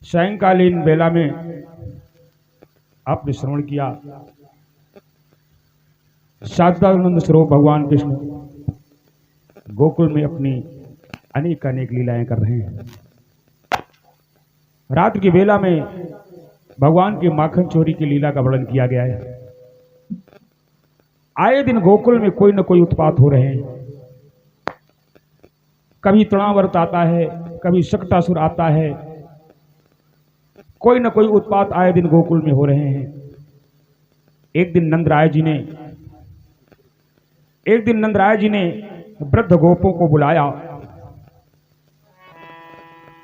सायंकालीन बेला में आपने श्रवण किया सच्चिदानंद स्वरूप भगवान कृष्ण गोकुल में अपनी अनेक अनेक लीलाएं कर रहे हैं। रात की बेला में भगवान की माखन चोरी की लीला का वर्णन किया गया है। आए दिन गोकुल में कोई न कोई उत्पात हो रहे हैं। कभी तृणावर्त आता है, कभी शकटासुर आता है, कोई न कोई उत्पात आए दिन गोकुल में हो रहे हैं। एक दिन नंदराय जी ने वृद्ध गोपों को बुलाया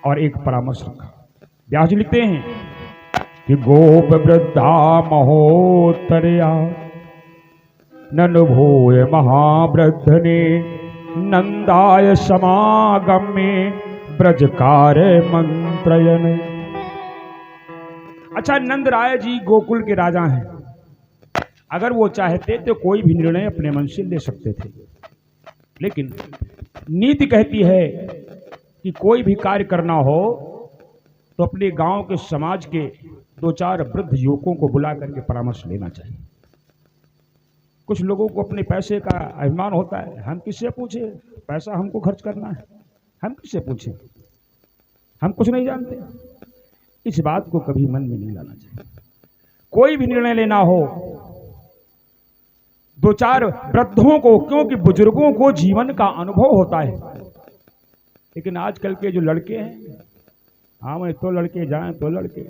और एक परामर्श रखा। व्यास जी लिखते हैं कि गोप वृद्धा महोत्तरया ननुभूय महावृद्ध ने नंदाय समागम्य ब्रजकार मंत्रयन। अच्छा, नंदराय जी गोकुल के राजा हैं। अगर वो चाहते तो कोई भी निर्णय अपने मन से ले सकते थे, लेकिन नीति कहती है कि कोई भी कार्य करना हो तो अपने गांव के समाज के दो चार वृद्ध युवकों को बुला करके परामर्श लेना चाहिए। कुछ लोगों को अपने पैसे का अभिमान होता है, हम किससे पूछे, पैसा हमको खर्च करना है, हम किससे पूछे, हम कुछ नहीं जानते। इस बात को कभी मन में नहीं लाना चाहिए। कोई भी निर्णय लेना हो दो चार वृद्धों को, क्योंकि बुजुर्गों को जीवन का अनुभव होता है। लेकिन आजकल के जो लड़के हैं, हाँ तो लड़के जाएं तो लड़के,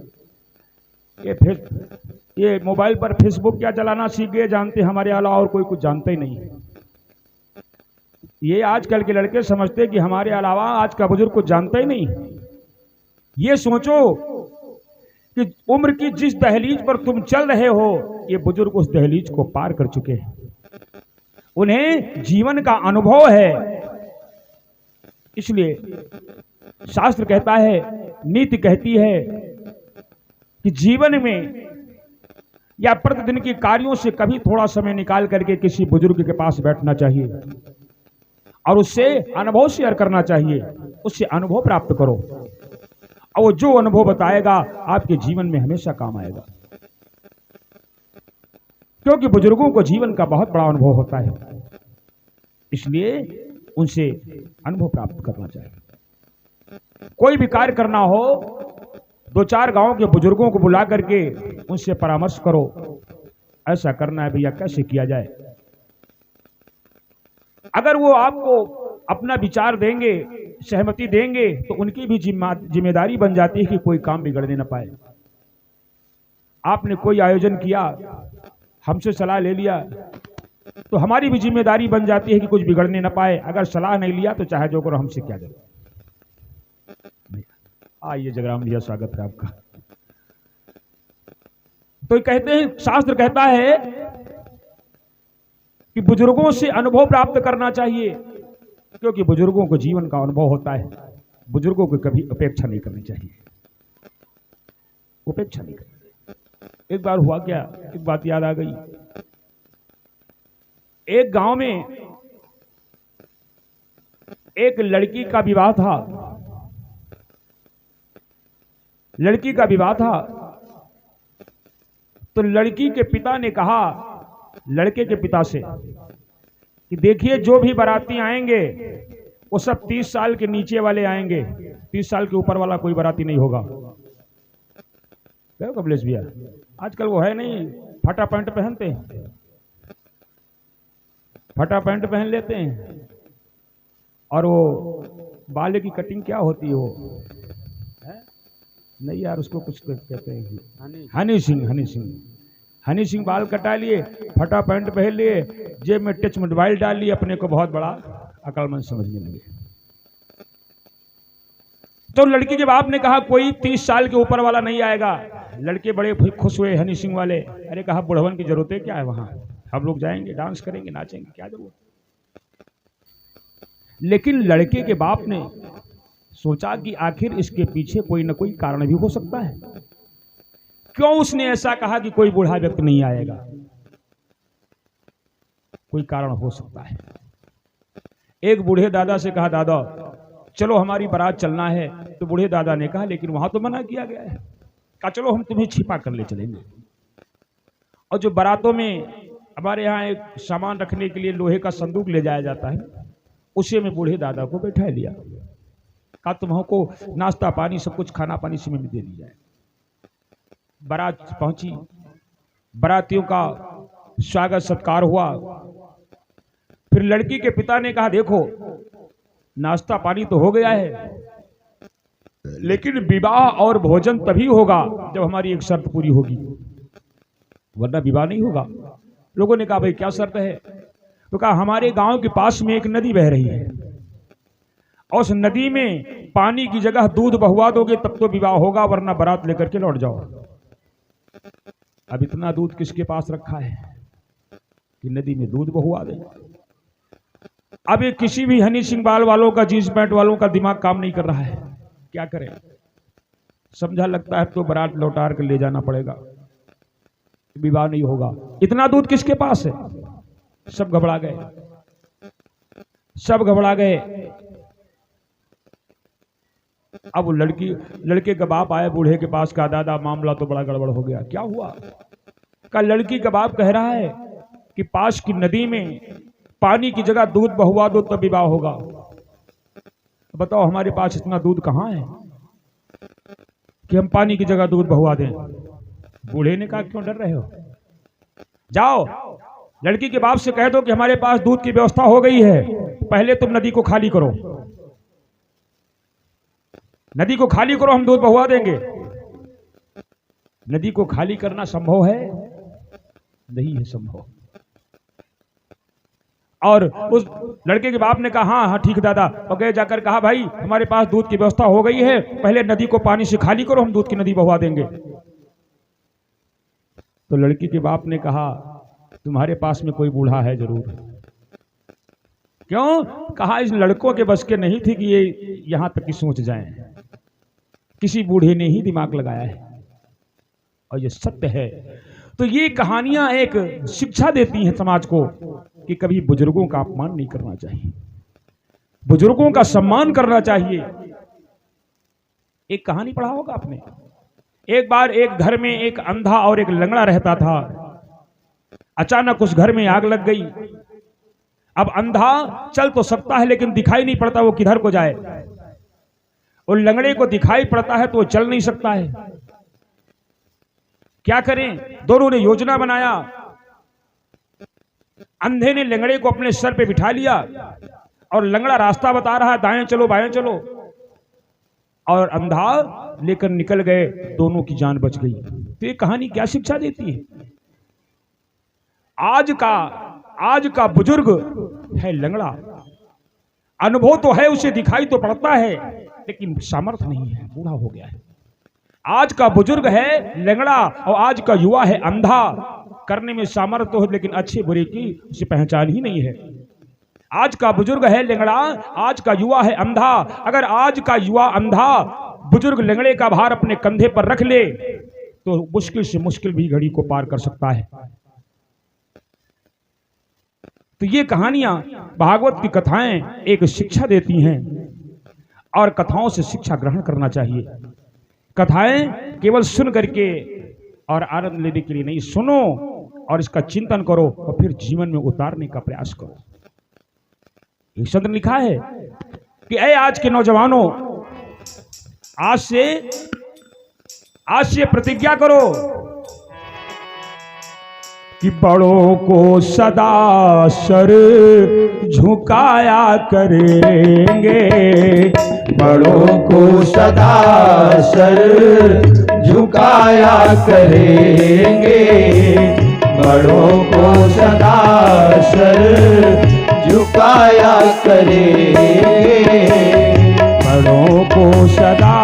ये मोबाइल पर फेसबुक क्या चलाना सीख गए, जानते हमारे अलावा और कोई कुछ जानता ही नहीं है। ये आजकल के लड़के समझते कि हमारे अलावा आज का बुजुर्ग कुछ जानता ही नहीं। ये सोचो कि उम्र की जिस दहलीज पर तुम चल रहे हो, ये बुजुर्ग उस दहलीज को पार कर चुके हैं, उन्हें जीवन का अनुभव है। इसलिए शास्त्र कहता है, नीति कहती है कि जीवन में या प्रतिदिन के कार्यों से कभी थोड़ा समय निकाल करके किसी बुजुर्ग के पास बैठना चाहिए और उससे अनुभव शेयर करना चाहिए। उससे अनुभव प्राप्त करो और वो जो अनुभव बताएगा आपके जीवन में हमेशा काम आएगा, क्योंकि बुजुर्गों को जीवन का बहुत बड़ा अनुभव होता है। इसलिए उनसे अनुभव प्राप्त करना चाहिए। कोई भी कार्य करना हो, दो चार गांव के बुजुर्गों को बुला करके उनसे परामर्श करो, ऐसा करना है भैया, कैसे किया जाए। अगर वो आपको अपना विचार देंगे, सहमति देंगे, तो उनकी भी जिम्मेदारी बन जाती है कि कोई काम बिगड़ने न पाए। आपने कोई आयोजन किया, हमसे सलाह ले लिया, तो हमारी भी जिम्मेदारी बन जाती है कि कुछ बिगड़ने न पाए। अगर सलाह नहीं लिया तो चाहे जो करो, हमसे क्या जरूरत। आइए जगराम भैया, स्वागत है आपका। तो कहते हैं, शास्त्र कहता है कि बुजुर्गों से अनुभव प्राप्त करना चाहिए, क्योंकि बुजुर्गों को जीवन का अनुभव होता है। बुजुर्गों को कभी अपेक्षा नहीं करनी चाहिए, उपेक्षा नहीं करनी। एक बार हुआ क्या, एक बात याद आ गई। एक गांव में एक लड़की का विवाह था। तो लड़की के पिता ने कहा लड़के के पिता से कि देखिए, जो भी बाराती आएंगे वो सब 30 साल के नीचे वाले आएंगे, 30 साल के ऊपर वाला कोई बाराती नहीं होगा। क्या कमलेश भैया, आजकल वो है नहीं, फटा पैंट पहनते हैं, फटा पैंट पहन लेते हैं, और वो बाल की कटिंग क्या होती है, वो नहीं यार, उसको कुछ कहते हैं, हनी सिंह बाल कटा लिए, फटा पैंट पहन लिए, जेब में टच मोबाइल डाल लिए, अपने को बहुत बड़ा अकलमंद समझने लगे। तो लड़की के बाप ने कहा कोई 30 साल के ऊपर वाला नहीं आएगा। लड़के बड़े खुश हुए, हनी सिंह वाले। अरे कहा, बुढ़वन की जरूरत है क्या है, वहां हम लोग जाएंगे, डांस करेंगे, नाचेंगे, क्या जरूरत। लेकिन लड़के के बाप ने सोचा कि आखिर इसके पीछे कोई न कोई कारण भी हो सकता है। क्यों उसने ऐसा कहा कि कोई बूढ़ा व्यक्ति नहीं आएगा, कोई कारण हो सकता है। एक बूढ़े दादा से कहा, दादा चलो हमारी बारात चलना है। तो बूढ़े दादा ने कहा लेकिन वहां तो मना किया गया है। कहा चलो हम तुम्हें छिपा कर ले चलेंगे। और जो बारातों में हमारे यहाँ एक सामान रखने के लिए लोहे का संदूक ले जाया जाता है, उसे में बूढ़े दादा को बैठा लिया। कहा तुमको नाश्ता पानी सब कुछ खाना पानी समय में दे दी जाए। बारात पहुंची, बारातियों का स्वागत सत्कार हुआ। फिर लड़की के पिता ने कहा देखो नाश्ता पानी तो हो गया है, लेकिन विवाह और भोजन तभी होगा जब हमारी एक शर्त पूरी होगी, वरना विवाह नहीं होगा। लोगों ने कहा भाई क्या शर्त है? तो कहा हमारे गांव के पास में एक नदी बह रही है और उस नदी में पानी की जगह दूध बहवा दोगे तब तो विवाह होगा, वरना बारात लेकर के लौट जाओ। अब इतना दूध किसके पास रखा है कि नदी में दूध बहवा दे? अब ये किसी भी हनी सिंह बाल वालों का, जींस पैंट वालों का दिमाग काम नहीं कर रहा है। क्या करें? समझा लगता है तो बारात लौटार कर ले जाना पड़ेगा, विवाह नहीं होगा। इतना दूध किसके पास है? सब घबरा गए, सब घबरा गए। अब वो लड़के का बाप आए बूढ़े के पास, कहा दादा मामला तो बड़ा गड़बड़ हो गया। क्या हुआ? का लड़की का बाप कह रहा है कि पास की नदी में पानी की जगह दूध बहवा दो तब विवाह होगा। बताओ हमारे पास इतना दूध कहां है कि हम पानी की जगह दूध बहवा दें? बूढ़े ने कहा क्यों डर रहे हो, जाओ लड़की के बाप से कह दो कि हमारे पास दूध की व्यवस्था हो गई है, पहले तुम नदी को खाली करो, नदी को खाली करो, हम दूध बहवा देंगे। नदी को खाली करना संभव है? नहीं है संभव। और उस लड़के के बाप ने कहा हाँ हाँ ठीक दादा, और गए जाकर कहा भाई हमारे पास दूध की व्यवस्था हो गई है, पहले नदी को पानी से खाली करो, हम दूध की नदी बहवा देंगे। तो लड़की के बाप ने कहा तुम्हारे पास में कोई बूढ़ा है जरूर। क्यों? कहा इस लड़कों के बस के नहीं थी कि ये यहां तक की सोच जाएं, किसी बूढ़े ने ही दिमाग लगाया है और ये सत्य है। तो ये कहानियां एक शिक्षा देती हैं समाज को कि कभी बुजुर्गों का अपमान नहीं करना चाहिए, बुजुर्गों का सम्मान करना चाहिए। एक कहानी पढ़ा होगा आपने, एक बार एक घर में एक अंधा और एक लंगड़ा रहता था। अचानक उस घर में आग लग गई। अब अंधा चल तो सकता है लेकिन दिखाई नहीं पड़ता वो किधर को जाए, और लंगड़े को दिखाई पड़ता है तो वो चल नहीं सकता है। क्या करें? दोनों ने योजना बनाया। अंधे ने लंगड़े को अपने सर पे बिठा लिया और लंगड़ा रास्ता बता रहा है दाएं चलो बाएं चलो, और अंधा लेकर निकल गए, दोनों की जान बच गई। तो ये कहानी क्या शिक्षा देती है? आज का बुजुर्ग है लंगड़ा, अनुभव तो है, उसे दिखाई तो पड़ता है लेकिन सामर्थ्य नहीं है, बूढ़ा हो गया है। आज का बुजुर्ग है लंगड़ा और आज का युवा है अंधा, करने में सामर्थ्य तो है लेकिन अच्छे बुरे की उसे पहचान ही नहीं है। आज का बुजुर्ग है लंगड़ा, आज का युवा है अंधा। अगर आज का युवा अंधा बुजुर्ग लंगड़े का भार अपने कंधे पर रख ले तो मुश्किल से मुश्किल भी घड़ी को पार कर सकता है। तो ये कहानियां, भागवत की कथाएं एक शिक्षा देती हैं और कथाओं से शिक्षा ग्रहण करना चाहिए। कथाएं केवल सुन करके और आनंद लेने के लिए नहीं, सुनो और इसका चिंतन करो और फिर जीवन में उतारने का प्रयास करो। एक संत ने लिखा है कि ऐ आज के नौजवानों, आज से प्रतिज्ञा करो कि बड़ों को सदा सर झुकाया करेंगे, बड़ों को सदा सर झुकाया करेंगे, बड़ों को सदा सर झुकाया करेंगे, बड़ों को सदा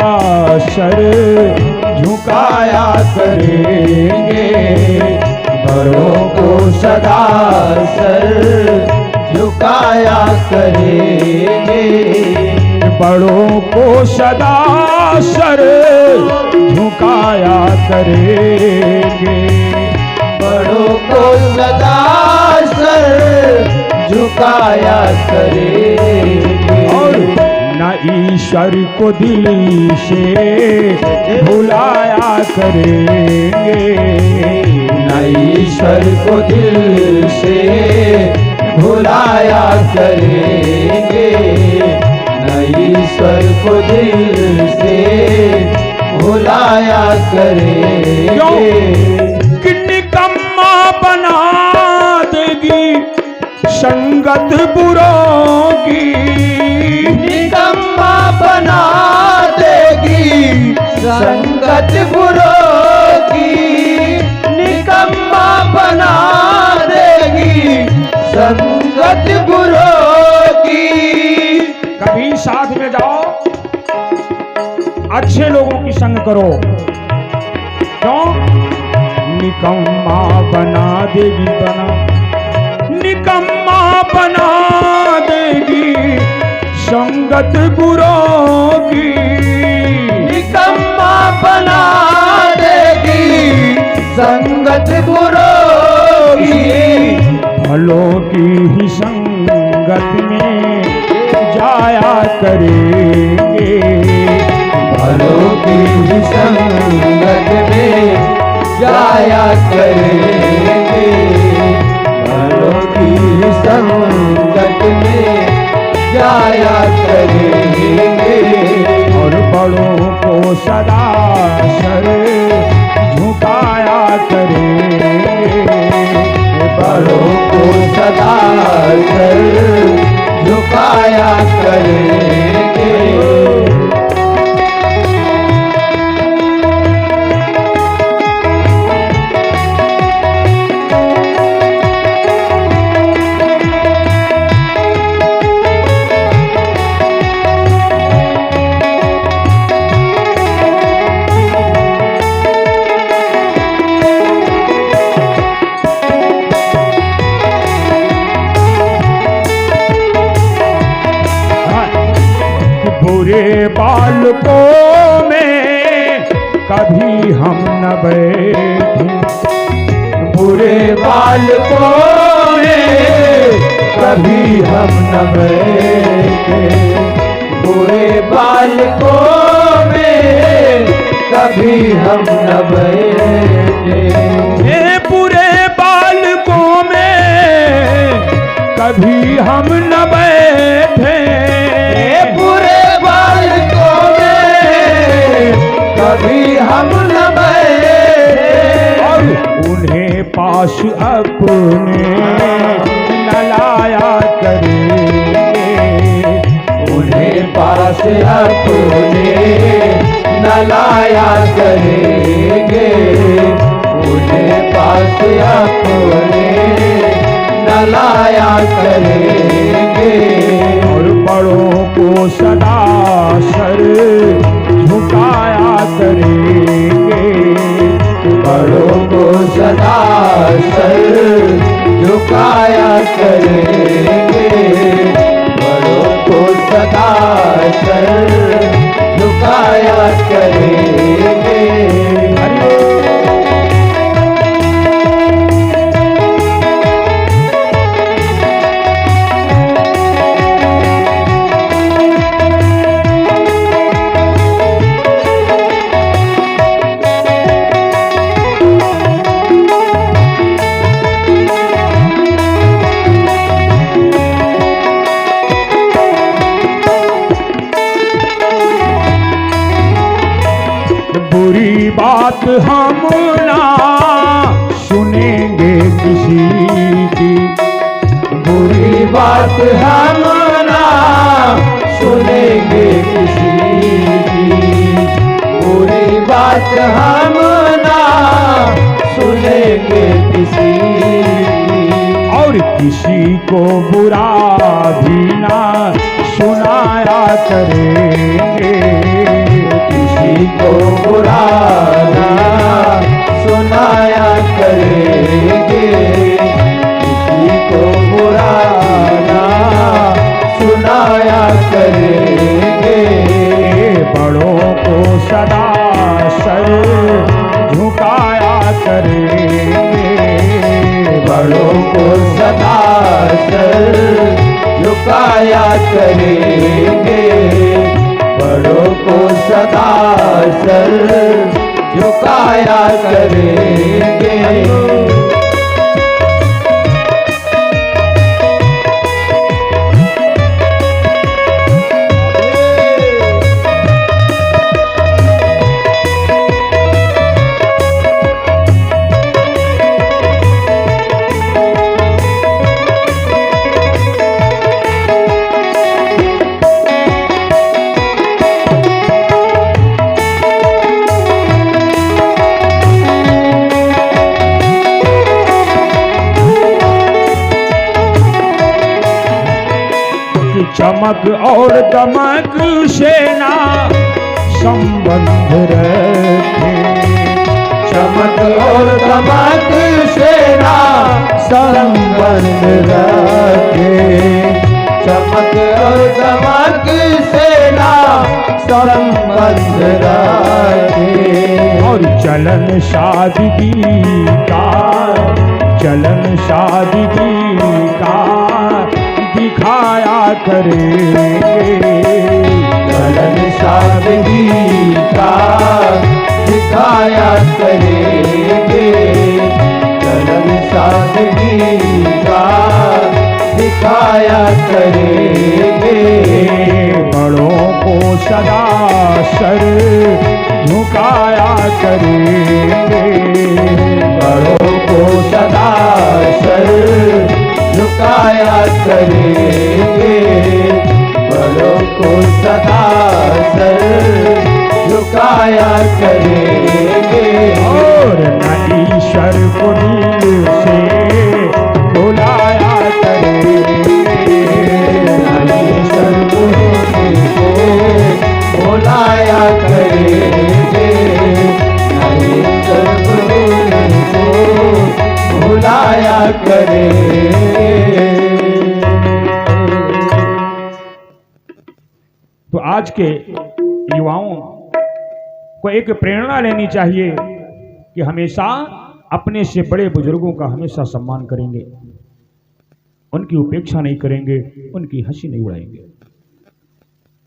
सर झुकाया करेंगे, बड़ों को सदा सर झुकाया करेंगे, बड़ों को सदा सर झुकाया करेंगे, बड़ों को सदा सर झुकाया करेंगे। और न ईश्वर को दिल से भुलाया करेंगे, न ईश्वर को दिल से भुलाया करेंगे, न ईश्वर को दिल से भुलाया करेंगे। कि निकम्मा बना देगी संगत बुरों की, निकम्मा बना देगी संगत बुरों की, निकम्मा बना देगी संगत बुरों की। कभी साथ में जाओ, अच्छे लोगों की संग करो। क्यों? निकम्मा बना देगी, निकम्मा बना देगी संगत बुरों की, निकम्मा बना देगी संगत बुरों की। भलों की ही संगत में जाया करेंगे, भलों की ही संगत में जाया करेंगे, भलों की ही संगत में जाया करेंगे। और बड़ों को सदा सर झुकाया करेंगे, बड़ों को सदा सर झुकाया करेंगे। बुरे बालकों में कभी हम न बैठे, बुरे बालकों में कभी हम न बैठे, बुरे बालकों में कभी हम न बैठे। ये बुरे बालकों में कभी हम न बैठे, बुरे बालकों में कभी हम न बैठे। और उन्हें पास अपने न लाया करेंगे, उन्हें पास अपने न लाया करेंगे, उन्हें पास अपने न लाया करेंगे। और बड़ों को सदा सर झुकाया करेंगे, बड़ों को सदा सर झुकाया करेंगे, बड़ों को सदा सर झुकाया करेंगे। बुरी बात हम ना सुनेंगे किसी की, बुरी बात हम ना सुनेंगे किसी की, बुरी बात हम ना सुनेंगे किसी की। और किसी को बुरा भी ना सुनाया करेंगे, किसी को बुरा ना सुनाया करेंगे, किसी को बुरा ना सुनाया करेंगे। बड़ों को सदा सर झुकाया करेंगे, बड़ों को सदा सर झुकाया करेंगे, बड़ों को सदा सर झुकाया करेंगे। चमक और दमक सेना संबंध रखे। चमक और दमक सेना संबंध रखे। चमक और दमक सेना संबंध रखे। और चलन सादगी का, चलन सादगी का दिखाया करेंगे। चलन सादगी का दिखाया करेंगे। चलन सादगी का दिखाया करेंगे। बड़ों को सदा सर झुकाया करेंगे। बड़ों को सदा सर झुकाया करेंगे। बड़ों को सदा सर झुकाया करेंगे। और न ईश्वर को दिल से बुलाया करेंगे। न ईश्वर को दिल से बुलाया करेंगे। न ईश्वर को दिल से बुलाया करेंगे। तो आज के युवाओं को एक प्रेरणा लेनी चाहिए कि हमेशा अपने से बड़े बुजुर्गों का हमेशा सम्मान करेंगे, उनकी उपेक्षा नहीं करेंगे, उनकी हंसी नहीं उड़ाएंगे।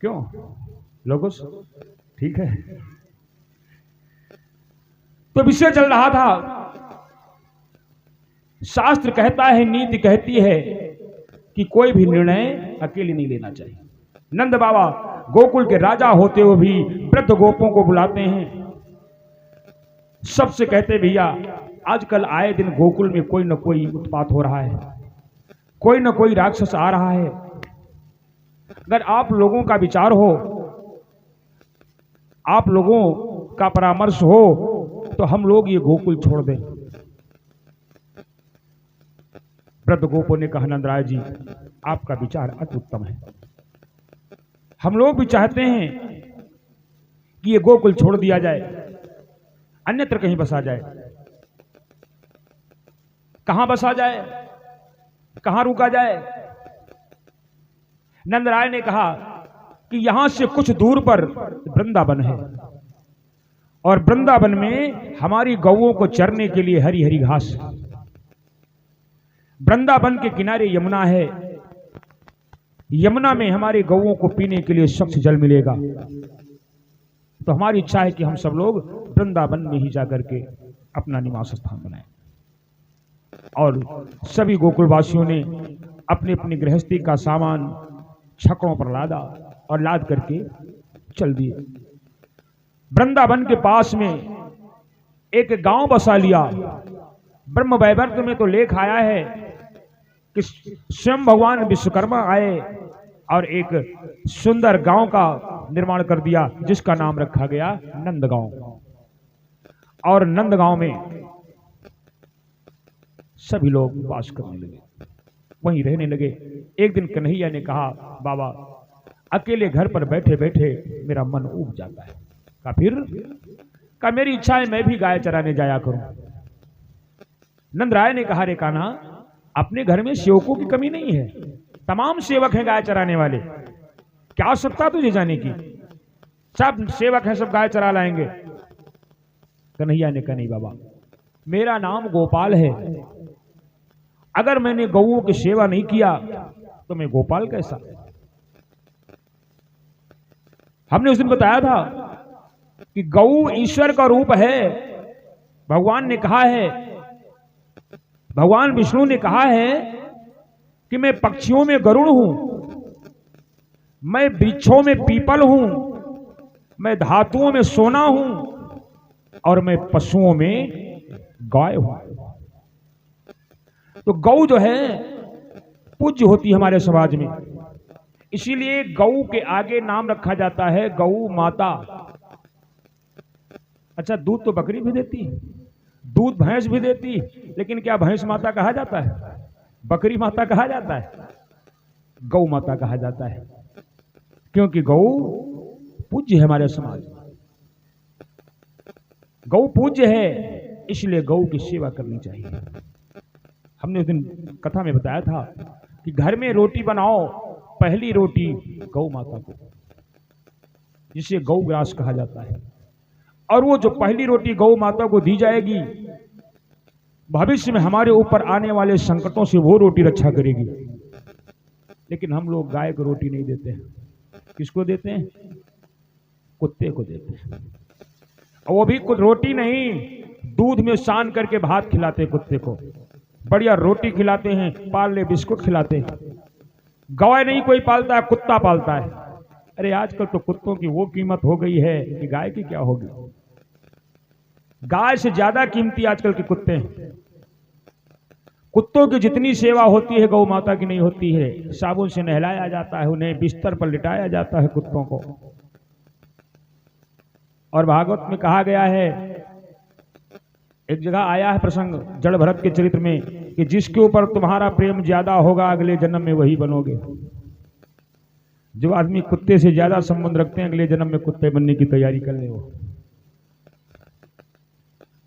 क्यों लोगों, ठीक है? तो विषय चल रहा था, शास्त्र कहता है, नीति कहती है कि कोई भी निर्णय अकेले नहीं लेना चाहिए। नंद बाबा गोकुल के राजा होते हुए भी वृद्ध गोपों को बुलाते हैं, सबसे कहते भैया आजकल आए दिन गोकुल में कोई न कोई उत्पात हो रहा है, कोई न कोई राक्षस आ रहा है। अगर आप लोगों का विचार हो, आप लोगों का परामर्श हो, तो हम लोग ये गोकुल छोड़ दें। वृद्ध गोपों ने कहा, नंदराय जी आपका विचार अति उत्तम है, हम लोग भी चाहते हैं कि ये गोकुल छोड़ दिया जाए, अन्यत्र कहीं बसा जाए। कहां बसा जाए, कहां रुका जाए? नंदराय ने कहा कि यहां से कुछ दूर पर वृंदावन है और वृंदावन में हमारी गौओं को चरने के लिए हरी हरी घास। वृंदावन के किनारे यमुना है, यमुना में हमारी गौओं को पीने के लिए स्वच्छ जल मिलेगा। तो हमारी इच्छा है कि हम सब लोग वृंदावन में ही जाकर के अपना निवास स्थान बनाएं। और सभी गोकुलवासियों ने अपनी अपनी गृहस्थी का सामान छकड़ों पर लादा और लाद करके चल दिए। वृंदावन के पास में एक गांव बसा लिया। ब्रह्म वैवर्त में तो लेख आया है कि स्वयं भगवान विश्वकर्मा आए और एक सुंदर गांव का निर्माण कर दिया, जिसका नाम रखा गया नंदगांव। और नंदगांव में सभी लोग वास करने लगे, वहीं रहने लगे। एक दिन कन्हैया ने कहा, बाबा अकेले घर पर बैठे बैठे मेरा मन ऊब जाता है। कहा फिर? कहा मेरी इच्छा है मैं भी गाय चराने जाया करूं। नंदराय ने कहा, रे कान्हा अपने घर में सेवकों की कमी नहीं है, तमाम सेवक हैं गाय चराने वाले, क्या आवश्यकता तुझे जाने की? सब सेवक हैं, सब गाय चरा लाएंगे। कन्हैया ने कहा, नहीं बाबा मेरा नाम गोपाल है, अगर मैंने गौओं की सेवा नहीं किया तो मैं गोपाल कैसा? हमने उस दिन बताया था कि गौ ईश्वर का रूप है। भगवान ने कहा है, भगवान विष्णु ने कहा है कि मैं पक्षियों में गरुड़ हूं, मैं वृक्षों में पीपल हूं, मैं धातुओं में सोना हूं और मैं पशुओं में गाय हूं। तो गौ जो है पूज्य होती है हमारे समाज में, इसीलिए गौ के आगे नाम रखा जाता है गौ माता। अच्छा, दूध तो बकरी भी देती है, दूध भैंस भी देती, लेकिन क्या भैंस माता कहा जाता है? बकरी माता कहा जाता है? गौ माता कहा जाता है, क्योंकि गौ पूज्य है हमारे समाज में। गौ पूज्य है, इसलिए गौ की सेवा करनी चाहिए। हमने उस दिन कथा में बताया था कि घर में रोटी बनाओ, पहली रोटी गौ माता को, जिसे गौ ग्रास कहा जाता है। और वो जो पहली रोटी गौ माता को दी जाएगी, भविष्य में हमारे ऊपर आने वाले संकटों से वो रोटी रक्षा करेगी। लेकिन हम लोग गाय को रोटी नहीं देते हैं। किसको देते हैं? कुत्ते को देते हैं। और वो भी कुछ रोटी नहीं, दूध में सान करके भात खिलाते हैं कुत्ते को, बढ़िया रोटी खिलाते हैं, पार्ले बिस्कुट खिलाते हैं। गाय नहीं कोई पालता है, कुत्ता पालता है। अरे आजकल तो कुत्तों की वो कीमत हो गई है कि गाय की क्या होगी। गाय से ज्यादा कीमती आजकल के कुत्ते हैं। कुत्तों की जितनी सेवा होती है गौ माता की नहीं होती है। साबुन से नहलाया जाता है, उन्हें बिस्तर पर लिटाया जाता है कुत्तों को। और भागवत में कहा गया है, एक जगह आया है प्रसंग जड़ भरत के चरित्र में, कि जिसके ऊपर तुम्हारा प्रेम ज्यादा होगा अगले जन्म में वही बनोगे। जो आदमी कुत्ते से ज्यादा संबंध रखते हैं, अगले जन्म में कुत्ते बनने की तैयारी कर ले। वो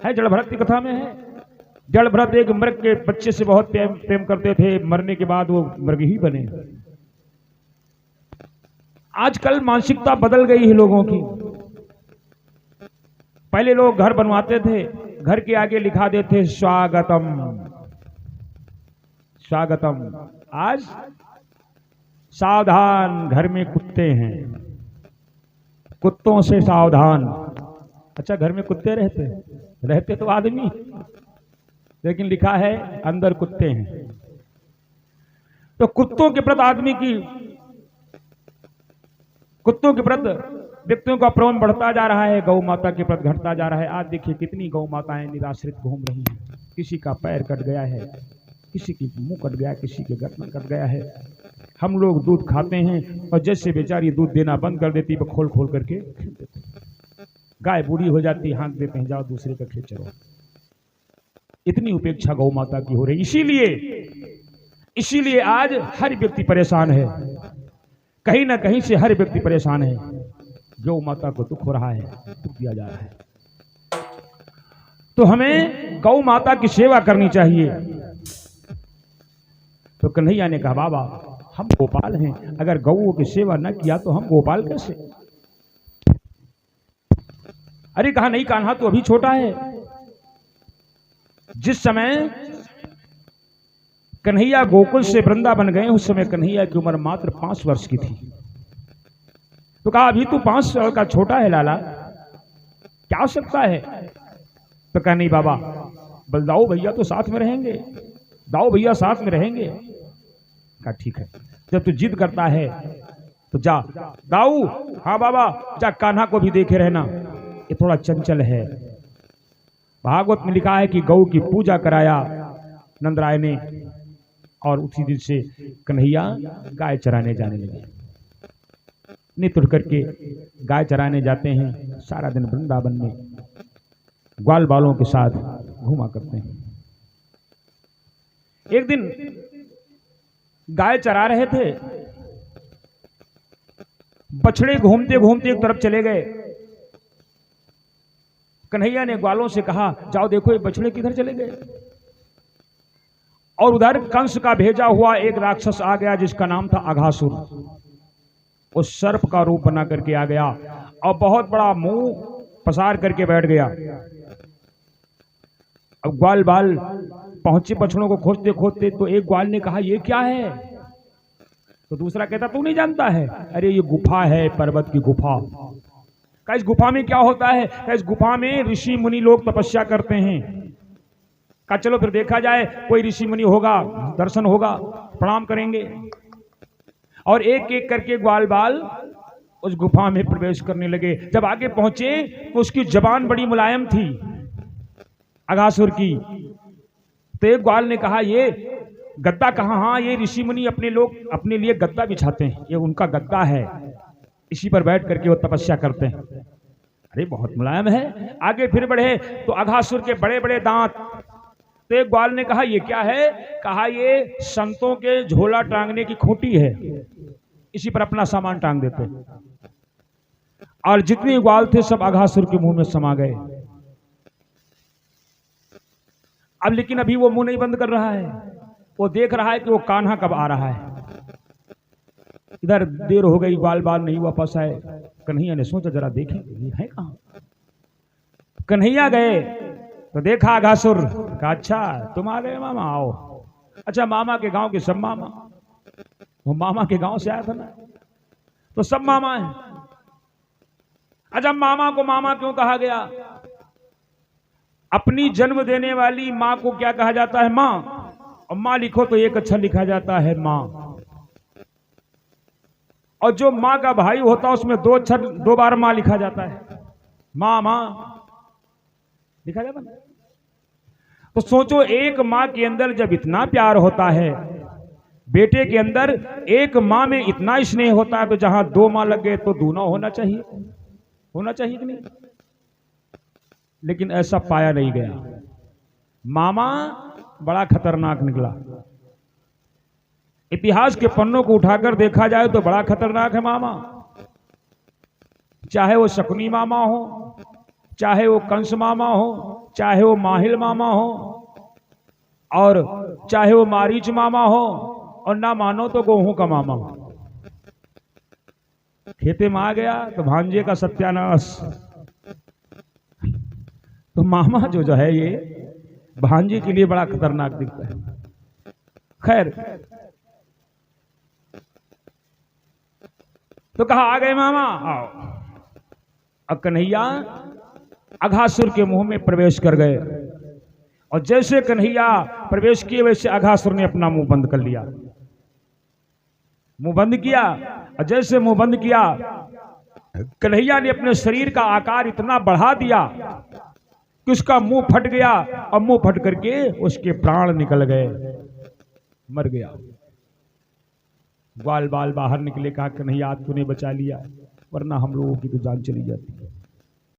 है जड़ भरत की कथा में है। जड़ भरत एक मृग के बच्चे से बहुत प्रेम करते थे, मरने के बाद वो मृग ही बने। आजकल मानसिकता बदल गई है लोगों की। पहले लोग घर बनवाते थे, घर के आगे लिखा देते स्वागतम स्वागतम। आज सावधान, घर में कुत्ते हैं, कुत्तों से सावधान। अच्छा, घर में कुत्ते रहते तो आदमी, लेकिन लिखा है अंदर कुत्ते हैं। तो कुत्तों के प्रति आदमी की, कुत्तों के प्रति व्यक्तियों का प्रेम बढ़ता जा रहा है, गौ माता के प्रति घटता जा रहा है। आज देखिए कितनी गौ माताएं निराश्रित घूम रही हैं। किसी का पैर कट गया है, किसी की मुंह कट गया, किसी के गर्दन कट गया है। हम लोग दूध खाते हैं और जैसे बेचारी दूध देना बंद कर देती है, खोल खोल करके खींच देते हैं। गाय बूढ़ी हो जाती, हाँक देते हैं, जाओ दूसरे का खेत चरो। इतनी उपेक्षा गौ माता की हो रही। इसीलिए आज हर व्यक्ति परेशान है, कहीं ना कहीं से हर व्यक्ति परेशान है। गौ माता को दुख हो रहा है, दुख दिया जा रहा है। तो हमें गौ माता की सेवा करनी चाहिए। तो कन्हैया ने कहा, बाबा हम गोपाल हैं, अगर गौओं की सेवा न किया तो हम गोपाल कैसे? अरे कहा, नहीं कान्हा तो अभी छोटा है। जिस समय कन्हैया गोकुल से वृंदावन गए, उस समय कन्हैया की उम्र मात्र 5 वर्ष की थी। तो कहा, अभी तू 5 साल का छोटा है लाला, क्या आवश्यकता है? तो कहा, नहीं बाबा, बलदाऊ भैया तो साथ में रहेंगे, दाऊ भैया साथ में रहेंगे। कहा, ठीक है, जब तू जिद करता है तो जा। दाऊ, हाँ बाबा, जा कान्हा को भी देखे रहना, ये थोड़ा चंचल है। भागवत में लिखा है कि गौ की पूजा कराया नंदराय ने, और उसी दिन से कन्हैया गाय चराने जाने लगे। नित उठ करके गाय चराने जाते हैं, सारा दिन वृंदावन में ग्वाल बालों के साथ घूमा करते हैं। एक दिन गाय चरा रहे थे, बछड़े घूमते घूमते एक तरफ चले गए। कन्हैया ने ग्वालों से कहा, जाओ देखो ये बछड़े किधर चले गए। और उधर कंस का भेजा हुआ एक राक्षस आ गया, जिसका नाम था अघासुर। उस सर्प का रूप बना करके आ गया और बहुत बड़ा मुंह पसार करके बैठ गया। अब ग्वाल बाल पहुंचे बछड़ों को खोजते खोजते, तो एक ग्वाल ने कहा, ये क्या है? तो दूसरा कहता तू नहीं जानता है? अरे ये गुफा है, पर्वत की गुफा। कहा इस गुफा में क्या होता है? कहा इस गुफा में ऋषि मुनि लोग तपस्या करते हैं। कहा चलो फिर देखा जाए, कोई ऋषि मुनि होगा, दर्शन होगा, प्रणाम करेंगे। और एक एक करके ग्वाल बाल उस गुफा में प्रवेश करने लगे। जब आगे पहुंचे तो उसकी जबान बड़ी मुलायम थी, अघासुर की। तो एक ग्वाल ने कहा ये गद्दा कहाँ? हाँ, ये ऋषि मुनि अपने लोग अपने लिए गद्दा बिछाते हैं, ये उनका गद्दा है, इसी पर बैठ करके वो तपस्या करते हैं। अरे बहुत मुलायम है। आगे फिर बढ़े तो अघासुर के बड़े बड़े दांत। तो एक ग्वाल ने कहा ये क्या है? कहा ये संतों के झोला टांगने की खूंटी है, इसी पर अपना सामान टांग देते हैं। और जितने ग्वाल थे सब अघासुर के मुंह में समा गए। अब लेकिन अभी वो मुंह नहीं बंद कर रहा है, वो देख रहा है कि वो कान्हा कब आ रहा है। इधर देर हो गई, ग्वाल बाल नहीं वापस आए। कन्हैया ने सोचा जरा देखेंगे ये है कहां। कन्हैया गए तो देखा अघासुर। कहा अच्छा तुम आ गए मामा, आओ। अच्छा मामा के गांव के सब मामा, वो मामा के गांव से आया था ना, तो सब मामा है। अच्छा मामा को मामा क्यों कहा गया? अपनी जन्म देने वाली मां को क्या कहा जाता है? मां। और मां लिखो तो एक अक्षर लिखा जाता है मां। और जो मां का भाई होता है उसमें दो अक्षर दो बार मां लिखा जाता है। मां मां लिखा जाता है। तो सोचो एक मां के अंदर जब इतना प्यार होता है, बेटे के अंदर एक मां में इतना स्नेह होता है, तो जहां दो मां लग गए तो दूना होना चाहिए, होना चाहिए कि नहीं? लेकिन ऐसा पाया नहीं गया। मामा बड़ा खतरनाक निकला। इतिहास के पन्नों को उठाकर देखा जाए तो बड़ा खतरनाक है मामा। चाहे वो शकुनी मामा हो, चाहे वो कंस मामा हो, चाहे वो माहिल मामा हो, और चाहे वो मारीच मामा हो, और ना मानो तो गेहूं का मामा हो। खेते में आ गया तो भांजे का सत्यानाश। तो मामा जो है ये भांजे के लिए बड़ा खतरनाक दिखता है। खैर तो कहा आ गए मामा, आओ। अब कन्हैया अघासुर के मुंह में प्रवेश कर गए, और जैसे कन्हैया प्रवेश किए वैसे अघासुर ने अपना मुंह बंद कर लिया। मुंह बंद किया, और जैसे मुंह बंद किया कन्हैया ने अपने शरीर का आकार इतना बढ़ा दिया कि उसका मुंह फट गया, और मुंह फट करके उसके प्राण निकल गए, मर गया। ग्वाल बाल बाहर निकले, कहा कन्हैया तूने बचा लिया, वरना हम लोगों की तो जान चली जाती।